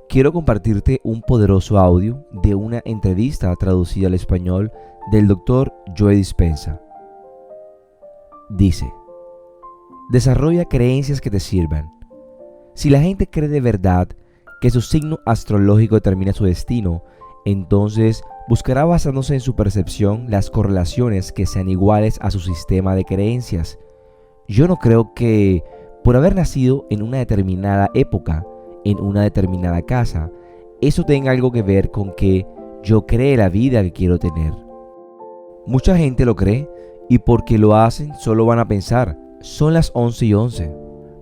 quiero compartirte un poderoso audio de una entrevista traducida al español del Dr. Joe Dispenza. Dice: desarrolla creencias que te sirvan. Si la gente cree de verdad que su signo astrológico determina su destino, entonces buscará basándose en su percepción las correlaciones que sean iguales a su sistema de creencias. Yo no creo que por haber nacido en una determinada época, en una determinada casa, eso tenga algo que ver con que yo cree la vida que quiero tener. Mucha gente lo cree y porque lo hacen solo van a pensar: son las 11:11.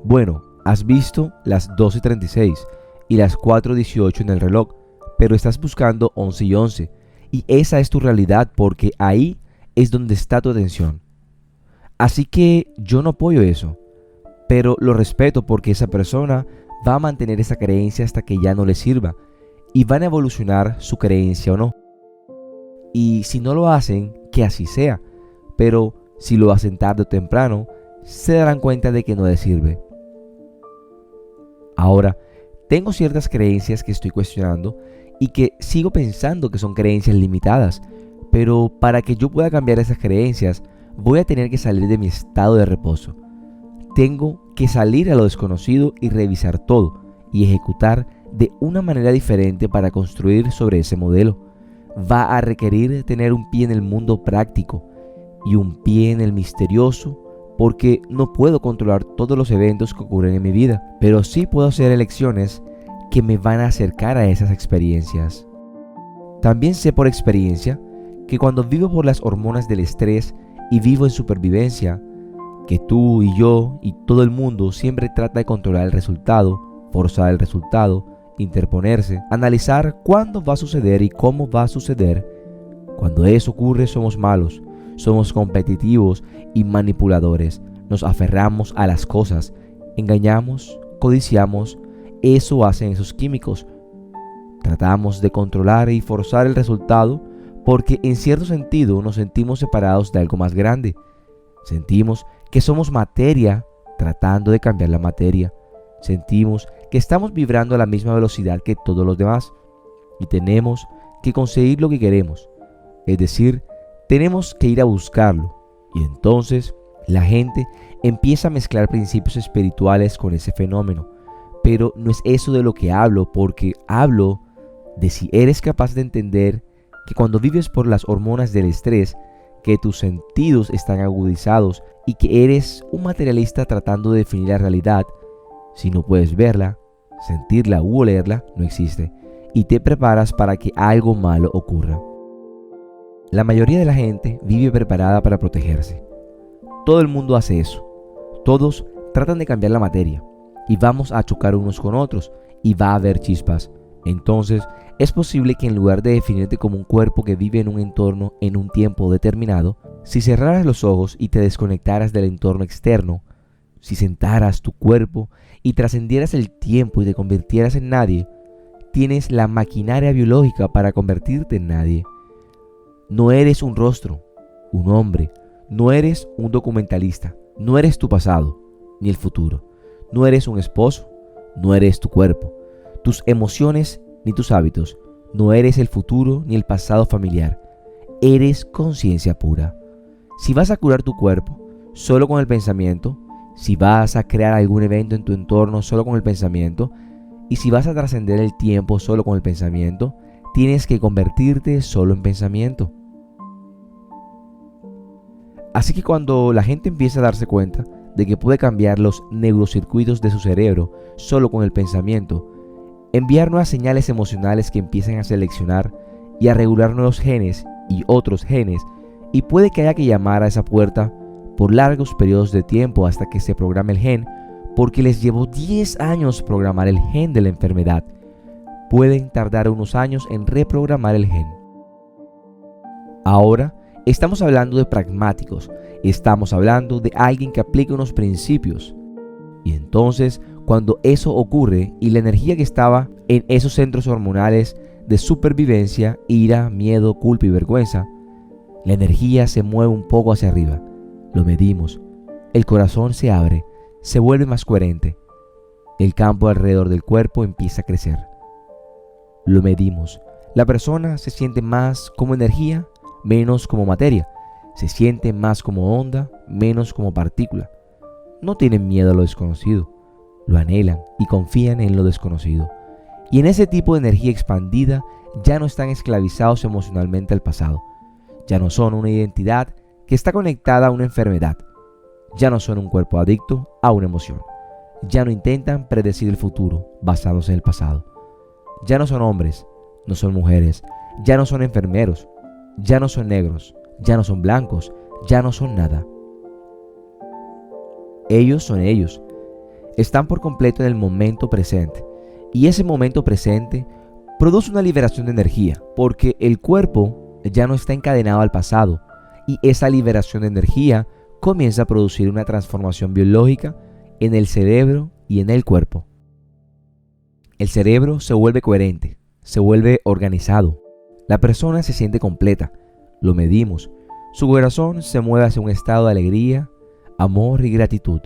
Bueno, has visto las 12:36 y las 4:18 en el reloj, pero estás buscando 11:11 y esa es tu realidad porque ahí es donde está tu atención. Así que yo no apoyo eso, pero lo respeto porque esa persona va a mantener esa creencia hasta que ya no le sirva y van a evolucionar su creencia o no. Y si no lo hacen, que así sea, pero si lo hacen tarde o temprano, se darán cuenta de que no les sirve. Ahora, tengo ciertas creencias que estoy cuestionando y que sigo pensando que son creencias limitadas, pero para que yo pueda cambiar esas creencias, voy a tener que salir de mi estado de reposo. Tengo que salir a lo desconocido y revisar todo y ejecutar de una manera diferente para construir sobre ese modelo. Va a requerir tener un pie en el mundo práctico y un pie en el misterioso, porque no puedo controlar todos los eventos que ocurren en mi vida, pero sí puedo hacer elecciones que me van a acercar a esas experiencias. También sé por experiencia que cuando vivo por las hormonas del estrés y vivo en supervivencia, que tú y yo y todo el mundo siempre trata de controlar el resultado, forzar el resultado, interponerse, analizar cuándo va a suceder y cómo va a suceder. Cuando eso ocurre somos malos, somos competitivos y manipuladores, nos aferramos a las cosas, engañamos, codiciamos, eso hacen esos químicos. Tratamos de controlar y forzar el resultado porque en cierto sentido nos sentimos separados de algo más grande. Sentimos que somos materia tratando de cambiar la materia. Sentimos que estamos vibrando a la misma velocidad que todos los demás y tenemos que conseguir lo que queremos. Es decir, tenemos que ir a buscarlo. Y entonces la gente empieza a mezclar principios espirituales con ese fenómeno. Pero no es eso de lo que hablo, porque hablo de si eres capaz de entender que cuando vives por las hormonas del estrés, que tus sentidos están agudizados y que eres un materialista tratando de definir la realidad. Si no puedes verla, sentirla u olerla, no existe, y te preparas para que algo malo ocurra. La mayoría de la gente vive preparada para protegerse. Todo el mundo hace eso. Todos tratan de cambiar la materia y vamos a chocar unos con otros y va a haber chispas. Entonces, es posible que en lugar de definirte como un cuerpo que vive en un entorno en un tiempo determinado, si cerraras los ojos y te desconectaras del entorno externo, si sentaras tu cuerpo y trascendieras el tiempo y te convirtieras en nadie, tienes la maquinaria biológica para convertirte en nadie. No eres un rostro, un hombre, no eres un documentalista, no eres tu pasado, ni el futuro, no eres un esposo, no eres tu cuerpo, tus emociones ni tus hábitos, no eres el futuro ni el pasado familiar, eres conciencia pura. Si vas a curar tu cuerpo solo con el pensamiento, si vas a crear algún evento en tu entorno solo con el pensamiento, y si vas a trascender el tiempo solo con el pensamiento, tienes que convertirte solo en pensamiento. Así que cuando la gente empieza a darse cuenta de que puede cambiar los neurocircuitos de su cerebro solo con el pensamiento, enviar nuevas señales emocionales que empiecen a seleccionar y a regular nuevos genes y otros genes, y puede que haya que llamar a esa puerta por largos periodos de tiempo hasta que se programe el gen, porque les llevó 10 años programar el gen de la enfermedad. Pueden tardar unos años en reprogramar el gen. Ahora estamos hablando de pragmáticos, estamos hablando de alguien que aplica unos principios. Y entonces, cuando eso ocurre y la energía que estaba en esos centros hormonales de supervivencia, ira, miedo, culpa y vergüenza, la energía se mueve un poco hacia arriba. Lo medimos, el corazón se abre, se vuelve más coherente. El campo alrededor del cuerpo empieza a crecer. lo medimos. La persona se siente más como energía, menos como materia. Se siente más como onda, menos como partícula. No tienen miedo a lo desconocido, lo anhelan y confían en lo desconocido. Y en ese tipo de energía expandida ya no están esclavizados emocionalmente al pasado. Ya no son una identidad que está conectada a una enfermedad. Ya no son un cuerpo adicto a una emoción. Ya no intentan predecir el futuro basándose en el pasado. Ya no son hombres, no son mujeres, ya no son enfermeros, ya no son negros, ya no son blancos, ya no son nada. Ellos son ellos. Están por completo en el momento presente. Y ese momento presente produce una liberación de energía, porque el cuerpo ya no está encadenado al pasado, y esa liberación de energía comienza a producir una transformación biológica en el cerebro y en el cuerpo. El cerebro se vuelve coherente, se vuelve organizado. La persona se siente completa, lo medimos. Su corazón se mueve hacia un estado de alegría, amor y gratitud.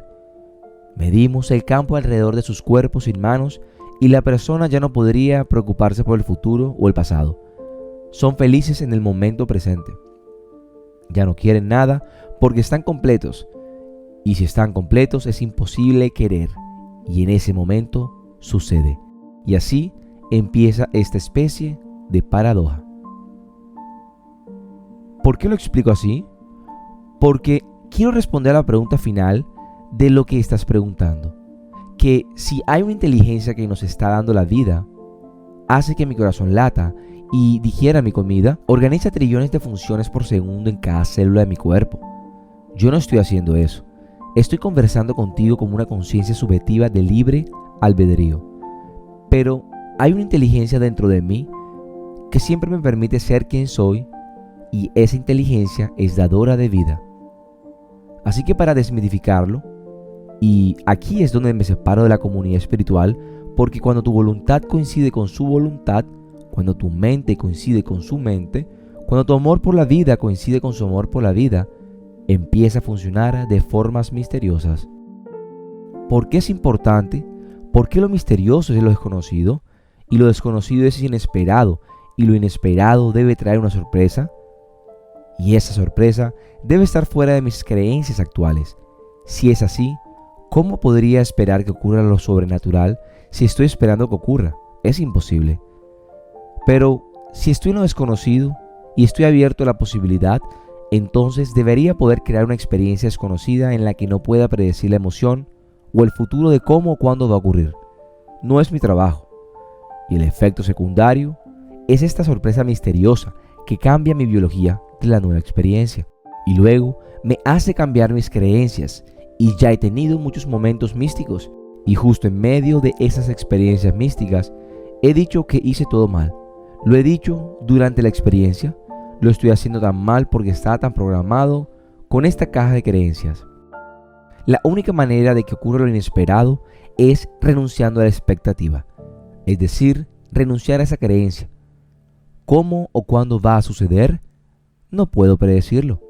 Medimos el campo alrededor de sus cuerpos sin manos y la persona ya no podría preocuparse por el futuro o el pasado. Son felices en el momento presente. Ya no quieren nada porque están completos. Y si están completos es imposible querer. Y en ese momento sucede. Y así empieza esta especie de paradoja. ¿Por qué lo explico así? Porque quiero responder a la pregunta final de lo que estás preguntando. Que si hay una inteligencia que nos está dando la vida, hace que mi corazón lata y digiera mi comida, organiza trillones de funciones por segundo en cada célula de mi cuerpo. Yo no estoy haciendo eso. Estoy conversando contigo como una conciencia subjetiva de libre albedrío. Pero hay una inteligencia dentro de mí que siempre me permite ser quien soy y esa inteligencia es dadora de vida. Así que para desmitificarlo, y aquí es donde me separo de la comunidad espiritual, porque cuando tu voluntad coincide con su voluntad, cuando tu mente coincide con su mente, cuando tu amor por la vida coincide con su amor por la vida, empieza a funcionar de formas misteriosas. ¿Por qué es importante? Porque lo misterioso es lo desconocido, y lo desconocido es inesperado, y lo inesperado debe traer una sorpresa, y esa sorpresa debe estar fuera de mis creencias actuales. Si es así, ¿cómo podría esperar que ocurra lo sobrenatural si estoy esperando que ocurra? Es imposible. Pero si estoy en lo desconocido y estoy abierto a la posibilidad, entonces debería poder crear una experiencia desconocida en la que no pueda predecir la emoción o el futuro de cómo o cuándo va a ocurrir. No es mi trabajo. Y el efecto secundario es esta sorpresa misteriosa que cambia mi biología de la nueva experiencia. Y luego me hace cambiar mis creencias. Y ya he tenido muchos momentos místicos. Y justo en medio de esas experiencias místicas, he dicho que hice todo mal. Lo he dicho durante la experiencia. Lo estoy haciendo tan mal porque estaba tan programado con esta caja de creencias. La única manera de que ocurra lo inesperado es renunciando a la expectativa. Es decir, renunciar a esa creencia. ¿Cómo o cuándo va a suceder? No puedo predecirlo.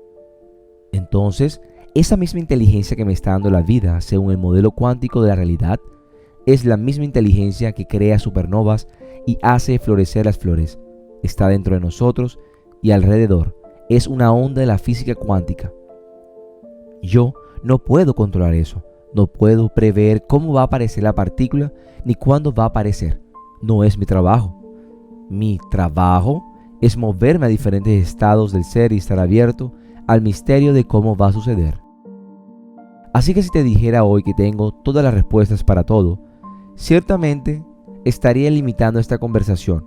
Entonces, esa misma inteligencia que me está dando la vida, según el modelo cuántico de la realidad, es la misma inteligencia que crea supernovas y hace florecer las flores. Está dentro de nosotros y alrededor. Es una onda de la física cuántica. Yo no puedo controlar eso. No puedo prever cómo va a aparecer la partícula ni cuándo va a aparecer. No es mi trabajo. Mi trabajo es moverme a diferentes estados del ser y estar abierto al misterio de cómo va a suceder. Así que si te dijera hoy que tengo todas las respuestas para todo, ciertamente estaría limitando esta conversación,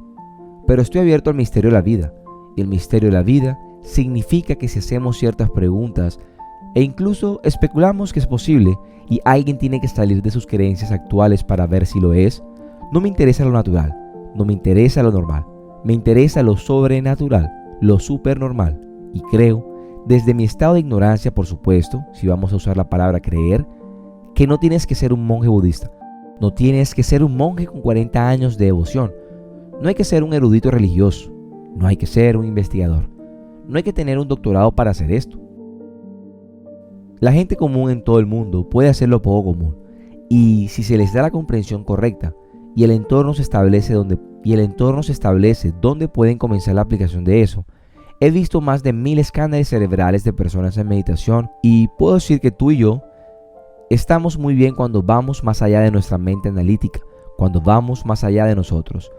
pero estoy abierto al misterio de la vida, y el misterio de la vida significa que si hacemos ciertas preguntas e incluso especulamos que es posible y alguien tiene que salir de sus creencias actuales para ver si lo es, no me interesa lo natural, no me interesa lo normal, me interesa lo sobrenatural, lo supernormal, y creo, desde mi estado de ignorancia, por supuesto, si vamos a usar la palabra creer, que no tienes que ser un monje budista, no tienes que ser un monje con 40 años de devoción, no hay que ser un erudito religioso, no hay que ser un investigador, no hay que tener un doctorado para hacer esto. La gente común en todo el mundo puede hacer lo poco común, y si se les da la comprensión correcta y el entorno se establece dónde pueden comenzar la aplicación de eso. He visto más de 1000 escáneres cerebrales de personas en meditación y puedo decir que tú y yo estamos muy bien cuando vamos más allá de nuestra mente analítica, cuando vamos más allá de nosotros.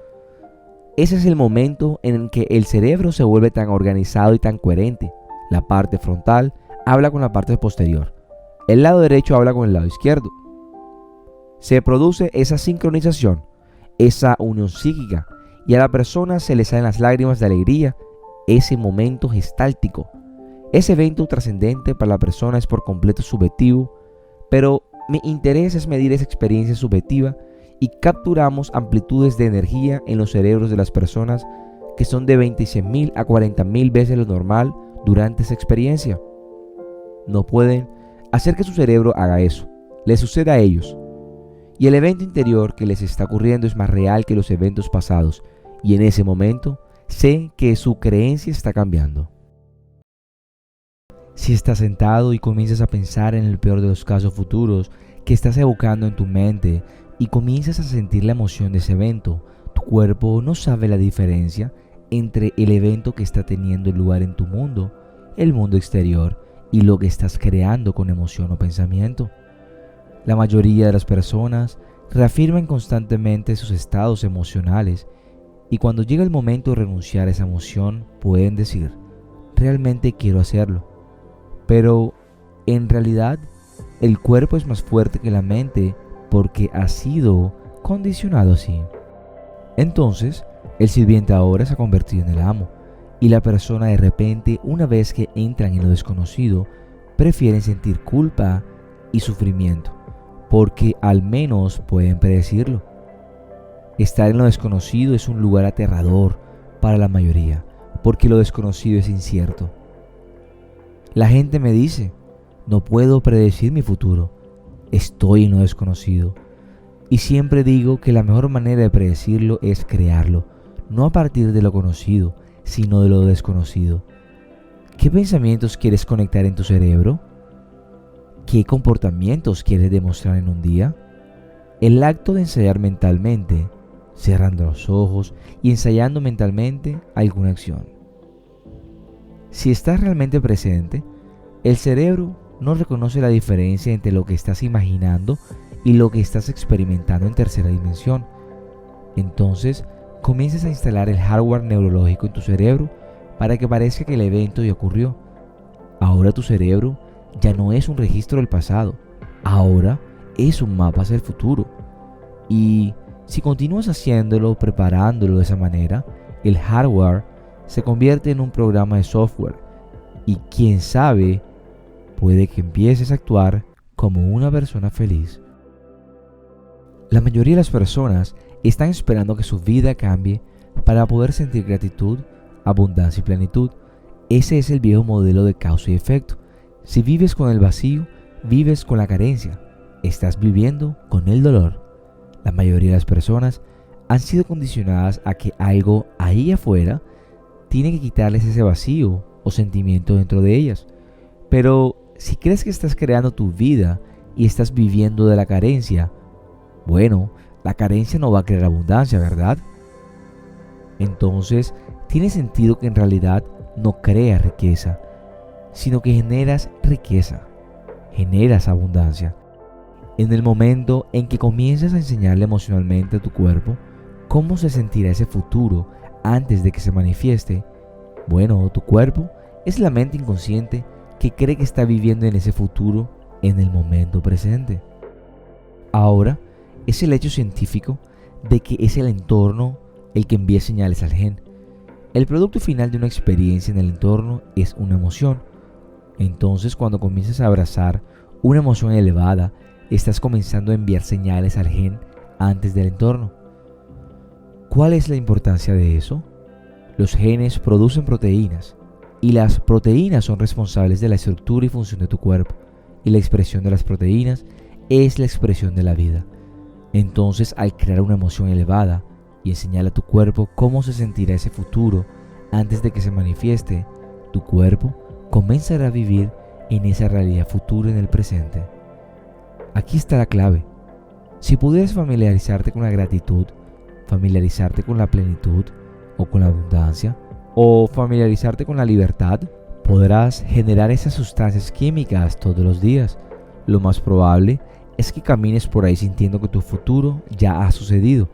Ese es el momento en que el cerebro se vuelve tan organizado y tan coherente. La parte frontal habla con la parte posterior. El lado derecho habla con el lado izquierdo. Se produce esa sincronización, esa unión psíquica, y a la persona se le salen las lágrimas de alegría, ese momento gestáltico. Ese evento trascendente para la persona es por completo subjetivo, pero mi interés es medir esa experiencia subjetiva y capturamos amplitudes de energía en los cerebros de las personas que son de 26.000 a 40.000 veces lo normal durante esa experiencia. No pueden hacer que su cerebro haga eso. Les sucede a ellos. Y el evento interior que les está ocurriendo es más real que los eventos pasados. Y en ese momento sé que su creencia está cambiando. Si estás sentado y comienzas a pensar en el peor de los casos futuros que estás evocando en tu mente y comienzas a sentir la emoción de ese evento, tu cuerpo no sabe la diferencia entre el evento que está teniendo lugar en tu mundo, el mundo exterior, y lo que estás creando con emoción o pensamiento. La mayoría de las personas reafirman constantemente sus estados emocionales y cuando llega el momento de renunciar a esa emoción pueden decir, realmente quiero hacerlo. Pero en realidad el cuerpo es más fuerte que la mente porque ha sido condicionado así. Entonces el sirviente ahora se ha convertido en el amo y la persona de repente, una vez que entran en lo desconocido, prefieren sentir culpa y sufrimiento porque al menos pueden predecirlo. Estar en lo desconocido es un lugar aterrador para la mayoría porque lo desconocido es incierto. La gente me dice, no puedo predecir mi futuro, estoy en lo desconocido. Y siempre digo que la mejor manera de predecirlo es crearlo, no a partir de lo conocido, sino de lo desconocido. ¿Qué pensamientos quieres conectar en tu cerebro? ¿Qué comportamientos quieres demostrar en un día? El acto de ensayar mentalmente, cerrando los ojos y ensayando mentalmente alguna acción. Si estás realmente presente, el cerebro no reconoce la diferencia entre lo que estás imaginando y lo que estás experimentando en tercera dimensión. Entonces, comienzas a instalar el hardware neurológico en tu cerebro para que parezca que el evento ya ocurrió. Ahora tu cerebro ya no es un registro del pasado, ahora es un mapa hacia el futuro. Y si continúas haciéndolo, preparándolo de esa manera, el hardware se convierte en un programa de software y quién sabe, puede que empieces a actuar como una persona feliz. La mayoría de las personas están esperando que su vida cambie para poder sentir gratitud, abundancia y plenitud. Ese es el viejo modelo de causa y efecto. Si vives con el vacío, vives con la carencia. Estás viviendo con el dolor. La mayoría de las personas han sido condicionadas a que algo ahí afuera tiene que quitarles ese vacío o sentimiento dentro de ellas. Pero si crees que estás creando tu vida y estás viviendo de la carencia, bueno, la carencia no va a crear abundancia, ¿verdad? Entonces, tiene sentido que en realidad no creas riqueza, sino que generas riqueza, generas abundancia. En el momento en que comienzas a enseñarle emocionalmente a tu cuerpo cómo se sentirá ese futuro antes de que se manifieste, bueno, tu cuerpo es la mente inconsciente que cree que está viviendo en ese futuro en el momento presente. Ahora, es el hecho científico de que es el entorno el que envía señales al gen. El producto final de una experiencia en el entorno es una emoción. Entonces, cuando comienzas a abrazar una emoción elevada, estás comenzando a enviar señales al gen antes del entorno. ¿Cuál es la importancia de eso? Los genes producen proteínas y las proteínas son responsables de la estructura y función de tu cuerpo, y la expresión de las proteínas es la expresión de la vida. Entonces, al crear una emoción elevada y enseñar a tu cuerpo cómo se sentirá ese futuro antes de que se manifieste, tu cuerpo comenzará a vivir en esa realidad futura en el presente. Aquí está la clave. Si pudieras familiarizarte con la gratitud, familiarizarte con la plenitud o con la abundancia, o familiarizarte con la libertad, podrás generar esas sustancias químicas todos los días. Lo más probable es que camines por ahí sintiendo que tu futuro ya ha sucedido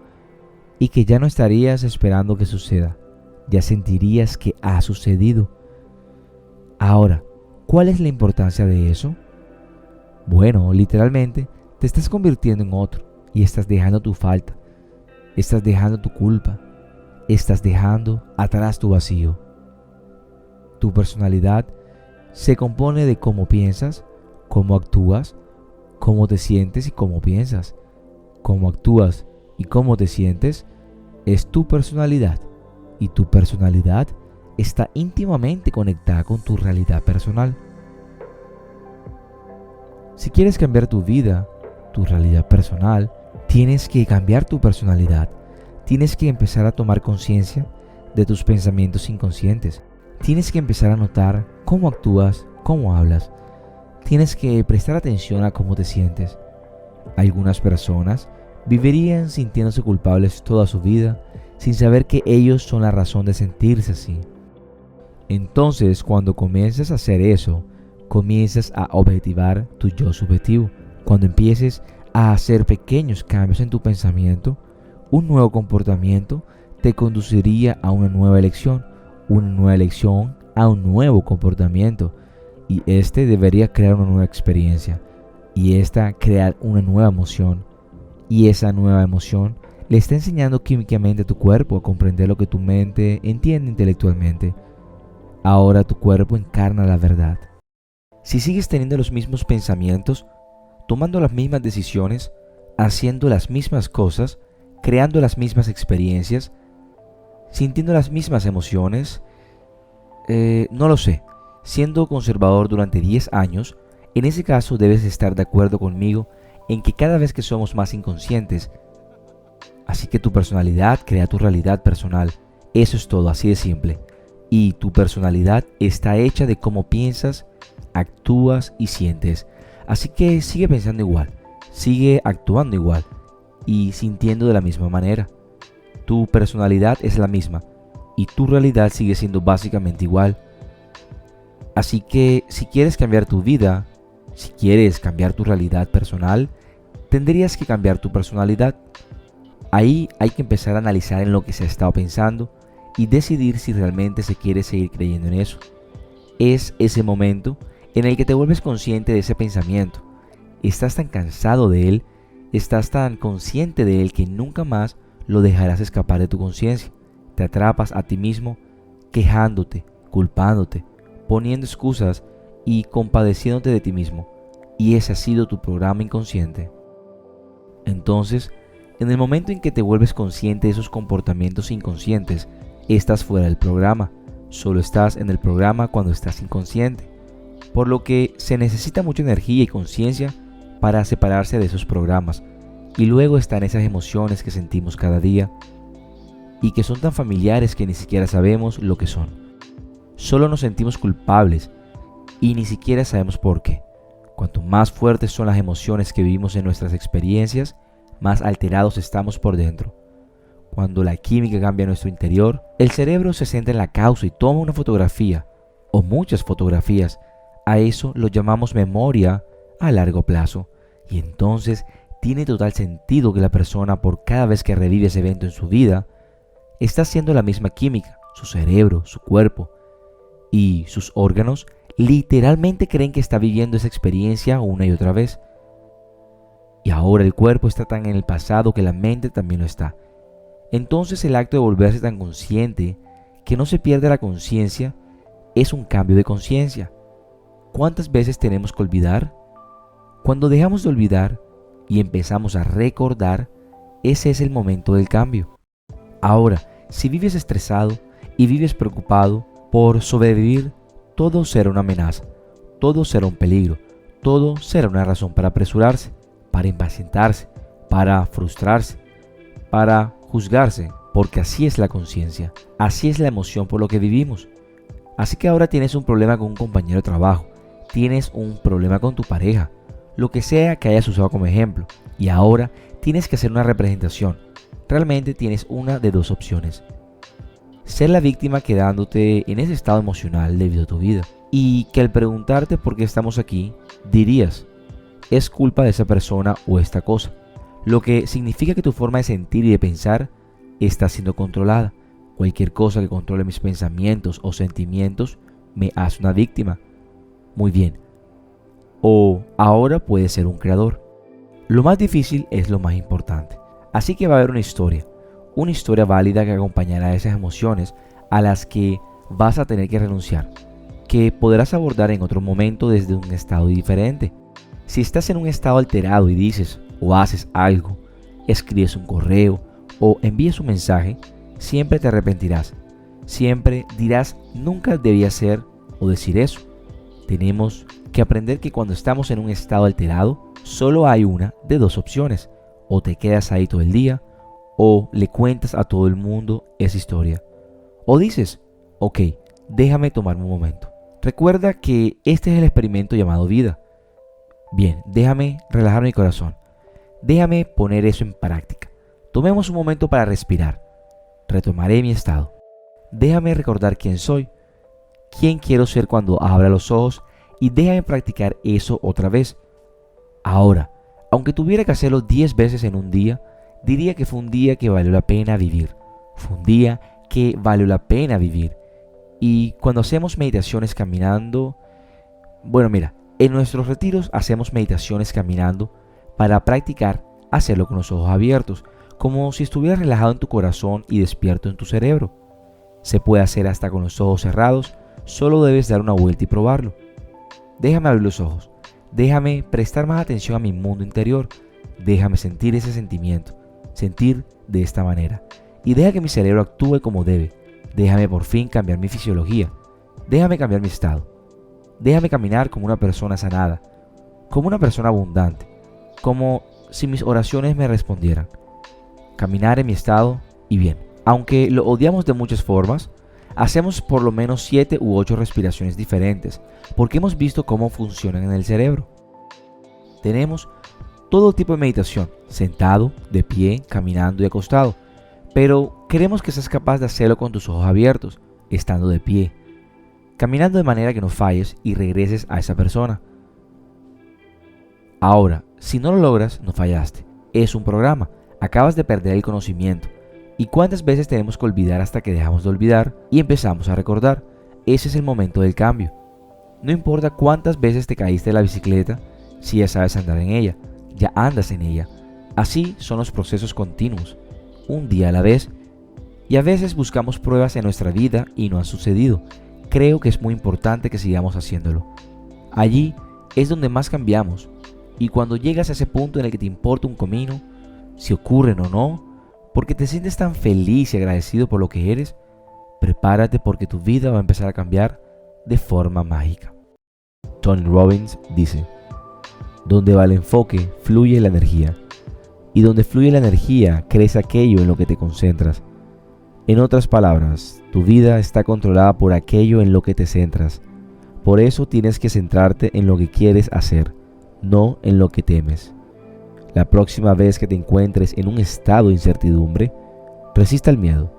y que ya no estarías esperando que suceda, ya sentirías que ha sucedido. Ahora, ¿cuál es la importancia de eso? Bueno, literalmente, te estás convirtiendo en otro y estás dejando tu falta, estás dejando tu culpa, estás dejando atrás tu vacío. Tu personalidad se compone de cómo piensas, cómo actúas, cómo te sientes y cómo piensas. Cómo actúas y cómo te sientes es tu personalidad, y tu personalidad está íntimamente conectada con tu realidad personal. Si quieres cambiar tu vida, tu realidad personal, tienes que cambiar tu personalidad. Tienes que empezar a tomar conciencia de tus pensamientos inconscientes. Tienes que empezar a notar cómo actúas, cómo hablas. Tienes que prestar atención a cómo te sientes. Algunas personas vivirían sintiéndose culpables toda su vida sin saber que ellos son la razón de sentirse así. Entonces, cuando comiences a hacer eso, comienzas a objetivar tu yo subjetivo. Cuando empieces a hacer pequeños cambios en tu pensamiento, un nuevo comportamiento te conduciría a una nueva elección a un nuevo comportamiento, y este debería crear una nueva experiencia, y esta crear una nueva emoción, y esa nueva emoción le está enseñando químicamente a tu cuerpo a comprender lo que tu mente entiende intelectualmente. Ahora tu cuerpo encarna la verdad. Si sigues teniendo los mismos pensamientos, tomando las mismas decisiones, haciendo las mismas cosas, creando las mismas experiencias, sintiendo las mismas emociones, no lo sé, siendo conservador durante 10 años, en ese caso debes estar de acuerdo conmigo en que cada vez que somos más inconscientes, así que tu personalidad crea tu realidad personal. Eso es todo, así de simple. Y tu personalidad está hecha de cómo piensas, actúas y sientes. Así que sigue pensando igual, sigue actuando igual y sintiendo de la misma manera. Tu personalidad es la misma y tu realidad sigue siendo básicamente igual. Así que si quieres cambiar tu vida, si quieres cambiar tu realidad personal, tendrías que cambiar tu personalidad. Ahí hay que empezar a analizar en lo que se ha estado pensando y decidir si realmente se quiere seguir creyendo en eso. Es ese momento en el que te vuelves consciente de ese pensamiento. Estás tan cansado de él, estás tan consciente de él que nunca más lo dejarás escapar de tu conciencia. Te atrapas a ti mismo quejándote, culpándote, poniendo excusas y compadeciéndote de ti mismo. Y ese ha sido tu programa inconsciente. Entonces, en el momento en que te vuelves consciente de esos comportamientos inconscientes, estás fuera del programa. Solo estás en el programa cuando estás inconsciente. Por lo que se necesita mucha energía y conciencia para separarse de esos programas. Y luego están esas emociones que sentimos cada día y que son tan familiares que ni siquiera sabemos lo que son. Solo nos sentimos culpables y ni siquiera sabemos por qué. Cuanto más fuertes son las emociones que vivimos en nuestras experiencias, más alterados estamos por dentro. Cuando la química cambia en nuestro interior, el cerebro se centra en la causa y toma una fotografía o muchas fotografías. A eso lo llamamos memoria a largo plazo. Y entonces tiene total sentido que la persona, por cada vez que revive ese evento en su vida, está haciendo la misma química. Su cerebro, su cuerpo y sus órganos literalmente creen que está viviendo esa experiencia una y otra vez. Y ahora el cuerpo está tan en el pasado que la mente también lo está. Entonces el acto de volverse tan consciente que no se pierde la conciencia es un cambio de conciencia. ¿Cuántas veces tenemos que olvidar? Cuando dejamos de olvidar y empezamos a recordar, ese es el momento del cambio. Ahora, si vives estresado y vives preocupado por sobrevivir, todo será una amenaza, todo será un peligro, todo será una razón para apresurarse, para impacientarse, para frustrarse, para juzgarse, porque así es la conciencia, así es la emoción por lo que vivimos. Así que ahora tienes un problema con un compañero de trabajo, tienes un problema con tu pareja, lo que sea que hayas usado como ejemplo, y ahora tienes que hacer una representación. Realmente tienes una de dos opciones: ser la víctima quedándote en ese estado emocional debido a tu vida, y que al preguntarte por qué estamos aquí, dirías, es culpa de esa persona o esta cosa, lo que significa que tu forma de sentir y de pensar está siendo controlada. Cualquier cosa que controle mis pensamientos o sentimientos me hace una víctima. Muy bien. O ahora puedes ser un creador. Lo más difícil es lo más importante. Así que va a haber una historia válida que acompañará a esas emociones a las que vas a tener que renunciar, que podrás abordar en otro momento desde un estado diferente. Si estás en un estado alterado y dices o haces algo, escribes un correo o envías un mensaje, siempre te arrepentirás. Siempre dirás, nunca debía hacer o decir eso. Tenemos que aprender que cuando estamos en un estado alterado, solo hay una de dos opciones: o te quedas ahí todo el día, o le cuentas a todo el mundo esa historia. O dices, ok, déjame tomarme un momento. Recuerda que este es el experimento llamado vida. Bien, déjame relajar mi corazón. Déjame poner eso en práctica. Tomemos un momento para respirar. Retomaré mi estado. Déjame recordar quién soy, quién quiero ser cuando abra los ojos, y déjame practicar eso otra vez. Ahora, aunque tuviera que hacerlo 10 veces en un día, diría que fue un día que valió la pena vivir. Fue un día que valió la pena vivir. Y cuando hacemos meditaciones caminando, en nuestros retiros hacemos meditaciones caminando para practicar hacerlo con los ojos abiertos, como si estuvieras relajado en tu corazón y despierto en tu cerebro. Se puede hacer hasta con los ojos cerrados, solo debes dar una vuelta y probarlo. Déjame abrir los ojos, déjame prestar más atención a mi mundo interior, déjame sentir ese sentimiento, sentir de esta manera, y deja que mi cerebro actúe como debe. Déjame por fin cambiar mi fisiología, déjame cambiar mi estado, déjame caminar como una persona sanada, como una persona abundante, como si mis oraciones me respondieran. Caminar en mi estado y bien. Aunque lo odiamos de muchas formas, hacemos por lo menos 7 u 8 respiraciones diferentes, porque hemos visto cómo funcionan en el cerebro. Tenemos todo tipo de meditación, sentado, de pie, caminando y acostado, pero queremos que seas capaz de hacerlo con tus ojos abiertos, estando de pie, caminando de manera que no falles y regreses a esa persona. Ahora, si no lo logras, no fallaste. Es un programa, acabas de perder el conocimiento. ¿Y cuántas veces tenemos que olvidar hasta que dejamos de olvidar y empezamos a recordar? Ese es el momento del cambio. No importa cuántas veces te caíste de la bicicleta, si ya sabes andar en ella, ya andas en ella. Así son los procesos continuos, un día a la vez. Y a veces buscamos pruebas en nuestra vida y no han sucedido. Creo que es muy importante que sigamos haciéndolo. Allí es donde más cambiamos. Y cuando llegas a ese punto en el que te importa un comino, si ocurren o no, porque te sientes tan feliz y agradecido por lo que eres, prepárate porque tu vida va a empezar a cambiar de forma mágica. Tony Robbins dice, donde va el enfoque, fluye la energía. Y donde fluye la energía, crece aquello en lo que te concentras. En otras palabras, tu vida está controlada por aquello en lo que te centras. Por eso tienes que centrarte en lo que quieres hacer, no en lo que temes. La próxima vez que te encuentres en un estado de incertidumbre, resista el miedo.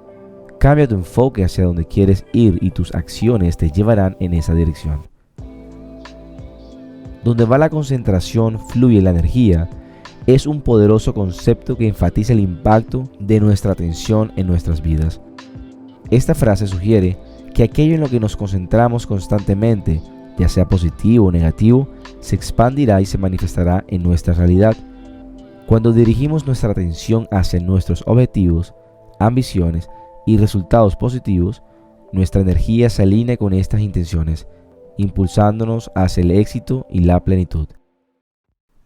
Cambia tu enfoque hacia donde quieres ir y tus acciones te llevarán en esa dirección. Donde va la concentración, fluye la energía, es un poderoso concepto que enfatiza el impacto de nuestra atención en nuestras vidas. Esta frase sugiere que aquello en lo que nos concentramos constantemente, ya sea positivo o negativo, se expandirá y se manifestará en nuestra realidad. Cuando dirigimos nuestra atención hacia nuestros objetivos, ambiciones y resultados positivos, nuestra energía se alinea con estas intenciones, impulsándonos hacia el éxito y la plenitud.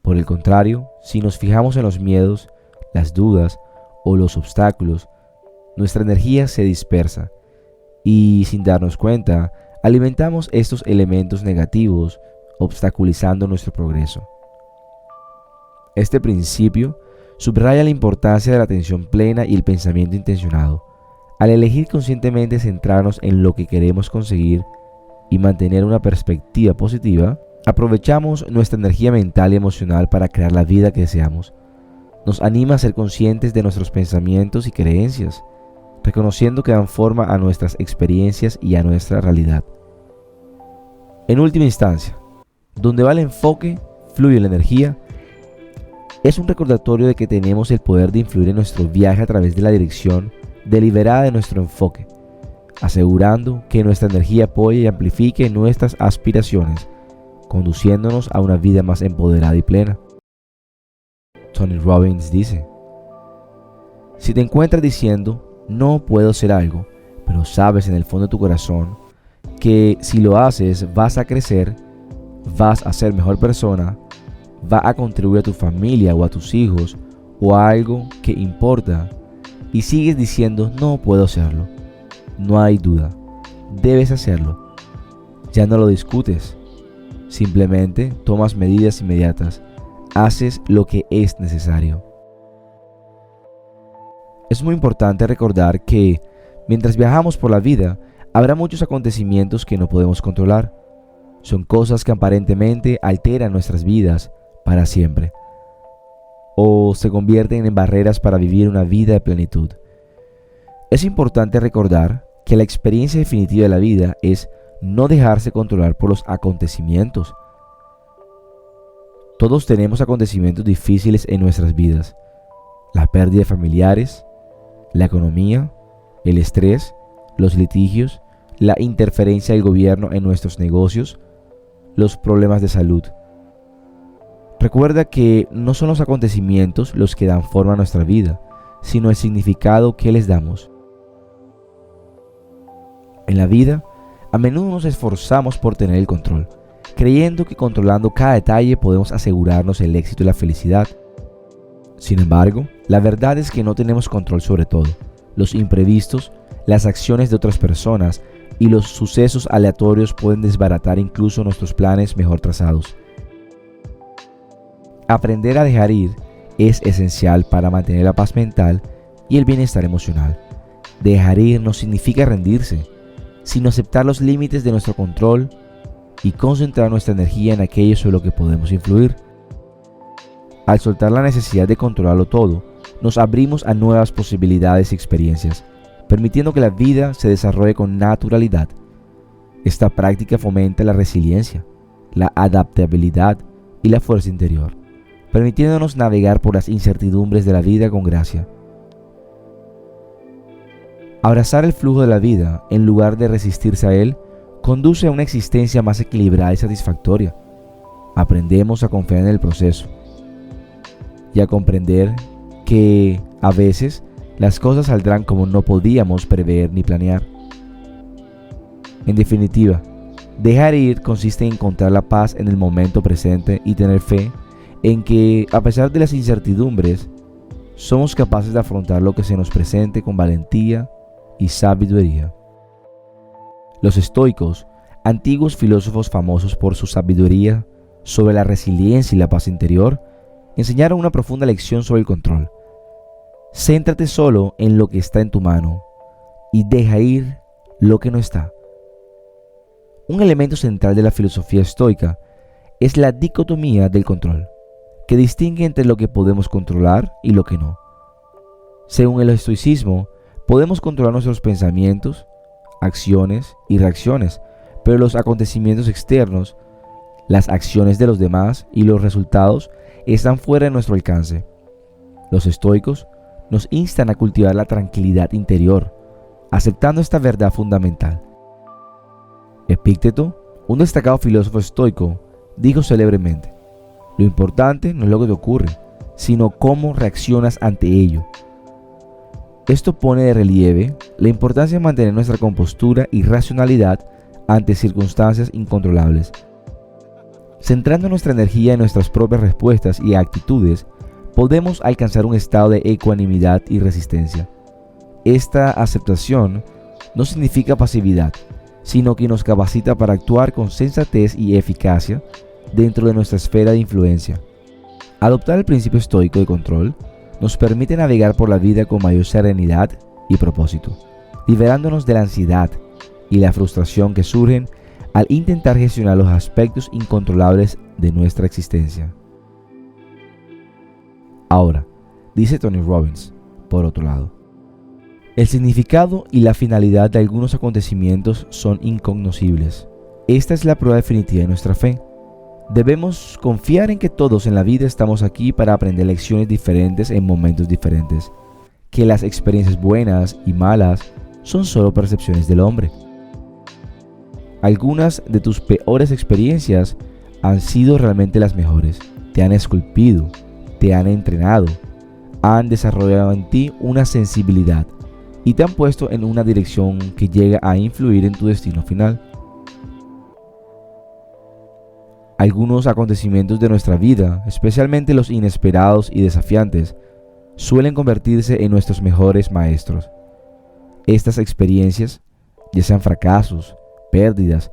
Por el contrario, si nos fijamos en los miedos, las dudas o los obstáculos, nuestra energía se dispersa y, sin darnos cuenta, alimentamos estos elementos negativos, obstaculizando nuestro progreso. Este principio subraya la importancia de la atención plena y el pensamiento intencionado. Al elegir conscientemente centrarnos en lo que queremos conseguir y mantener una perspectiva positiva, aprovechamos nuestra energía mental y emocional para crear la vida que deseamos. Nos anima a ser conscientes de nuestros pensamientos y creencias, reconociendo que dan forma a nuestras experiencias y a nuestra realidad. En última instancia, donde va el enfoque, fluye la energía. Es un recordatorio de que tenemos el poder de influir en nuestro viaje a través de la dirección deliberada de nuestro enfoque, asegurando que nuestra energía apoye y amplifique nuestras aspiraciones, conduciéndonos a una vida más empoderada y plena. Tony Robbins dice: si te encuentras diciendo no puedo hacer algo, pero sabes en el fondo de tu corazón que si lo haces vas a crecer, vas a ser mejor persona, va a contribuir a tu familia o a tus hijos o a algo que importa, y sigues diciendo no puedo hacerlo, no hay duda, debes hacerlo. Ya no lo discutes, simplemente tomas medidas inmediatas, haces lo que es necesario. Es muy importante recordar que mientras viajamos por la vida, habrá muchos acontecimientos que no podemos controlar. Son cosas que aparentemente alteran nuestras vidas para siempre, o se convierten en barreras para vivir una vida de plenitud. Es importante recordar que la experiencia definitiva de la vida es no dejarse controlar por los acontecimientos. Todos tenemos acontecimientos difíciles en nuestras vidas: la pérdida de familiares, la economía, el estrés, los litigios, la interferencia del gobierno en nuestros negocios, los problemas de salud. Recuerda que no son los acontecimientos los que dan forma a nuestra vida, sino el significado que les damos. En la vida, a menudo nos esforzamos por tener el control, creyendo que controlando cada detalle podemos asegurarnos el éxito y la felicidad. Sin embargo, la verdad es que no tenemos control sobre todo. Los imprevistos, las acciones de otras personas y los sucesos aleatorios pueden desbaratar incluso nuestros planes mejor trazados. Aprender a dejar ir es esencial para mantener la paz mental y el bienestar emocional. Dejar ir no significa rendirse, sino aceptar los límites de nuestro control y concentrar nuestra energía en aquello sobre lo que podemos influir. Al soltar la necesidad de controlarlo todo, nos abrimos a nuevas posibilidades y experiencias, permitiendo que la vida se desarrolle con naturalidad. Esta práctica fomenta la resiliencia, la adaptabilidad y la fuerza interior, permitiéndonos navegar por las incertidumbres de la vida con gracia. Abrazar el flujo de la vida, en lugar de resistirse a él, conduce a una existencia más equilibrada y satisfactoria. Aprendemos a confiar en el proceso y a comprender que a veces las cosas saldrán como no podíamos prever ni planear. En definitiva, dejar ir consiste en encontrar la paz en el momento presente y tener fe en que, a pesar de las incertidumbres, somos capaces de afrontar lo que se nos presente con valentía y sabiduría. Los estoicos, antiguos filósofos famosos por su sabiduría sobre la resiliencia y la paz interior, enseñaron una profunda lección sobre el control. Céntrate solo en lo que está en tu mano y deja ir lo que no está. Un elemento central de la filosofía estoica es la dicotomía del control, que distingue entre lo que podemos controlar y lo que no. Según el estoicismo, podemos controlar nuestros pensamientos, acciones y reacciones, pero los acontecimientos externos, las acciones de los demás y los resultados están fuera de nuestro alcance. Los estoicos nos instan a cultivar la tranquilidad interior, aceptando esta verdad fundamental. Epícteto, un destacado filósofo estoico, dijo célebremente: lo importante no es lo que te ocurre, sino cómo reaccionas ante ello. Esto pone de relieve la importancia de mantener nuestra compostura y racionalidad ante circunstancias incontrolables. Centrando nuestra energía en nuestras propias respuestas y actitudes, podemos alcanzar un estado de ecuanimidad y resistencia. Esta aceptación no significa pasividad, sino que nos capacita para actuar con sensatez y eficacia dentro de nuestra esfera de influencia. Adoptar el principio estoico de control nos permite navegar por la vida con mayor serenidad y propósito, liberándonos de la ansiedad y la frustración que surgen al intentar gestionar los aspectos incontrolables de nuestra existencia. Ahora, dice Tony Robbins, por otro lado. El significado y la finalidad de algunos acontecimientos son incognoscibles. Esta es la prueba definitiva de nuestra fe. Debemos confiar en que todos en la vida estamos aquí para aprender lecciones diferentes en momentos diferentes, que las experiencias buenas y malas son solo percepciones del hombre. Algunas de tus peores experiencias han sido realmente las mejores. Te han esculpido, te han entrenado, han desarrollado en ti una sensibilidad y te han puesto en una dirección que llega a influir en tu destino final. Algunos acontecimientos de nuestra vida, especialmente los inesperados y desafiantes, suelen convertirse en nuestros mejores maestros. Estas experiencias, ya sean fracasos, pérdidas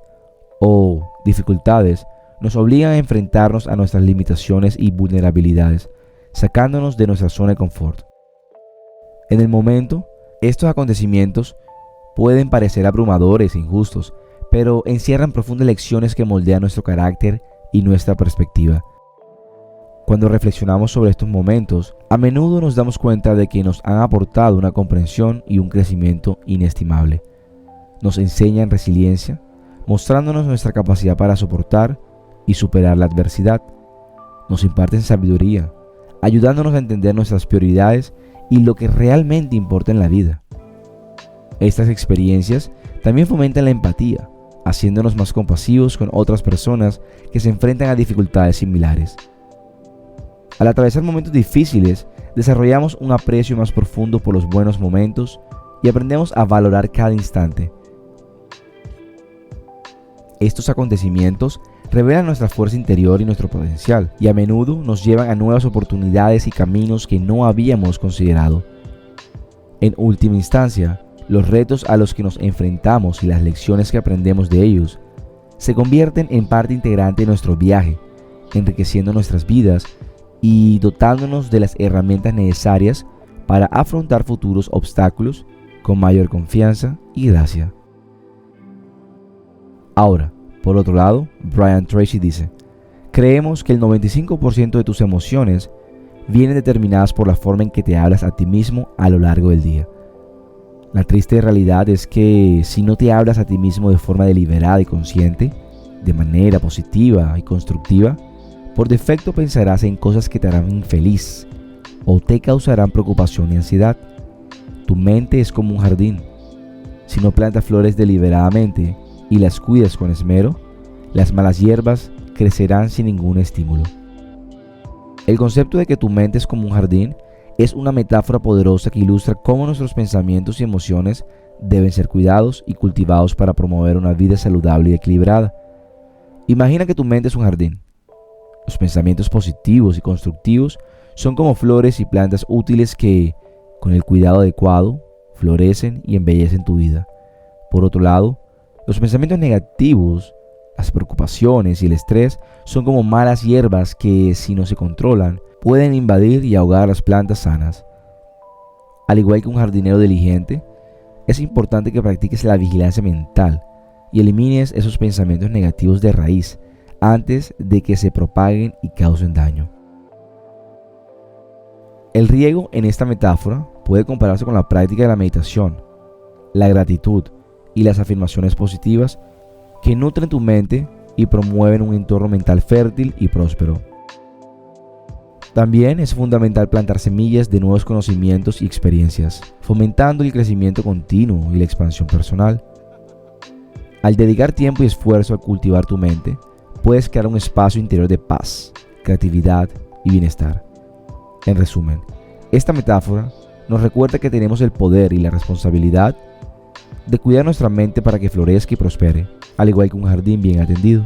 o dificultades, nos obligan a enfrentarnos a nuestras limitaciones y vulnerabilidades, sacándonos de nuestra zona de confort. En el momento, estos acontecimientos pueden parecer abrumadores e injustos, pero encierran profundas lecciones que moldean nuestro carácter y nuestra perspectiva. Cuando reflexionamos sobre estos momentos, a menudo nos damos cuenta de que nos han aportado una comprensión y un crecimiento inestimable. Nos enseñan resiliencia, mostrándonos nuestra capacidad para soportar y superar la adversidad. Nos imparten sabiduría, ayudándonos a entender nuestras prioridades y lo que realmente importa en la vida. Estas experiencias también fomentan la empatía, haciéndonos más compasivos con otras personas que se enfrentan a dificultades similares. Al atravesar momentos difíciles, desarrollamos un aprecio más profundo por los buenos momentos y aprendemos a valorar cada instante. Estos acontecimientos revelan nuestra fuerza interior y nuestro potencial, y a menudo nos llevan a nuevas oportunidades y caminos que no habíamos considerado. En última instancia, los retos a los que nos enfrentamos y las lecciones que aprendemos de ellos se convierten en parte integrante de nuestro viaje, enriqueciendo nuestras vidas y dotándonos de las herramientas necesarias para afrontar futuros obstáculos con mayor confianza y gracia. Ahora, por otro lado, Brian Tracy dice: creemos que el 95% de tus emociones vienen determinadas por la forma en que te hablas a ti mismo a lo largo del día. La triste realidad es que si no te hablas a ti mismo de forma deliberada y consciente, de manera positiva y constructiva, por defecto pensarás en cosas que te harán infeliz o te causarán preocupación y ansiedad. Tu mente es como un jardín. Si no plantas flores deliberadamente y las cuidas con esmero, las malas hierbas crecerán sin ningún estímulo. El concepto de que tu mente es como un jardín es una metáfora poderosa que ilustra cómo nuestros pensamientos y emociones deben ser cuidados y cultivados para promover una vida saludable y equilibrada. Imagina que tu mente es un jardín. Los pensamientos positivos y constructivos son como flores y plantas útiles que, con el cuidado adecuado, florecen y embellecen tu vida. Por otro lado, los pensamientos negativos, las preocupaciones y el estrés son como malas hierbas que, si no se controlan, pueden invadir y ahogar las plantas sanas. Al igual que un jardinero diligente, es importante que practiques la vigilancia mental y elimines esos pensamientos negativos de raíz antes de que se propaguen y causen daño. El riego en esta metáfora puede compararse con la práctica de la meditación, la gratitud y las afirmaciones positivas que nutren tu mente y promueven un entorno mental fértil y próspero. También es fundamental plantar semillas de nuevos conocimientos y experiencias, fomentando el crecimiento continuo y la expansión personal. Al dedicar tiempo y esfuerzo a cultivar tu mente, puedes crear un espacio interior de paz, creatividad y bienestar. En resumen, esta metáfora nos recuerda que tenemos el poder y la responsabilidad de cuidar nuestra mente para que florezca y prospere, al igual que un jardín bien atendido.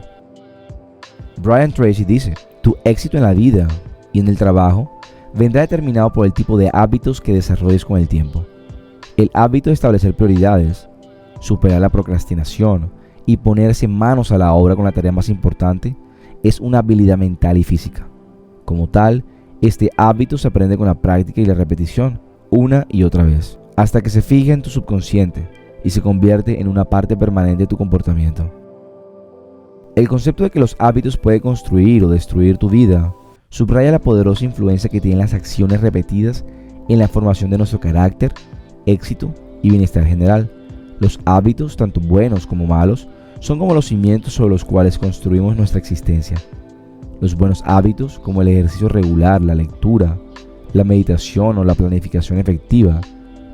Brian Tracy dice: tu éxito en la vida y en el trabajo vendrá determinado por el tipo de hábitos que desarrolles con el tiempo. El hábito de establecer prioridades, superar la procrastinación y ponerse manos a la obra con la tarea más importante es una habilidad mental y física. Como tal, este hábito se aprende con la práctica y la repetición, una y otra vez, hasta que se fija en tu subconsciente y se convierte en una parte permanente de tu comportamiento. El concepto de que los hábitos pueden construir o destruir tu vida subraya la poderosa influencia que tienen las acciones repetidas en la formación de nuestro carácter, éxito y bienestar general. Los hábitos, tanto buenos como malos, son como los cimientos sobre los cuales construimos nuestra existencia. Los buenos hábitos, como el ejercicio regular, la lectura, la meditación o la planificación efectiva,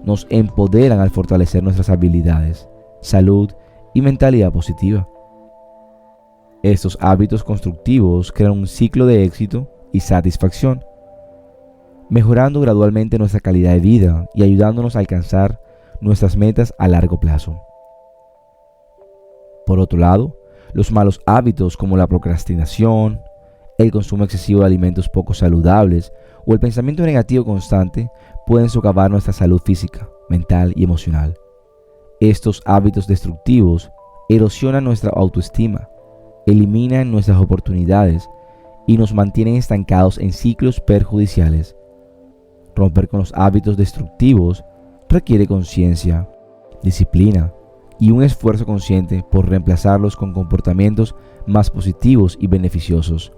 nos empoderan al fortalecer nuestras habilidades, salud y mentalidad positiva. Estos hábitos constructivos crean un ciclo de éxito y satisfacción, mejorando gradualmente nuestra calidad de vida y ayudándonos a alcanzar nuestras metas a largo plazo. Por otro lado, los malos hábitos como la procrastinación, el consumo excesivo de alimentos poco saludables o el pensamiento negativo constante pueden socavar nuestra salud física, mental y emocional. Estos hábitos destructivos erosionan nuestra autoestima, eliminan nuestras oportunidades y nos mantienen estancados en ciclos perjudiciales. Romper con los hábitos destructivos requiere conciencia, disciplina y un esfuerzo consciente por reemplazarlos con comportamientos más positivos y beneficiosos.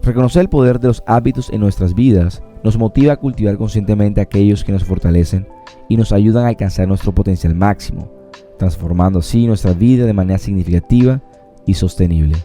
Reconocer el poder de los hábitos en nuestras vidas nos motiva a cultivar conscientemente aquellos que nos fortalecen y nos ayudan a alcanzar nuestro potencial máximo, transformando así nuestra vida de manera significativa y sostenible.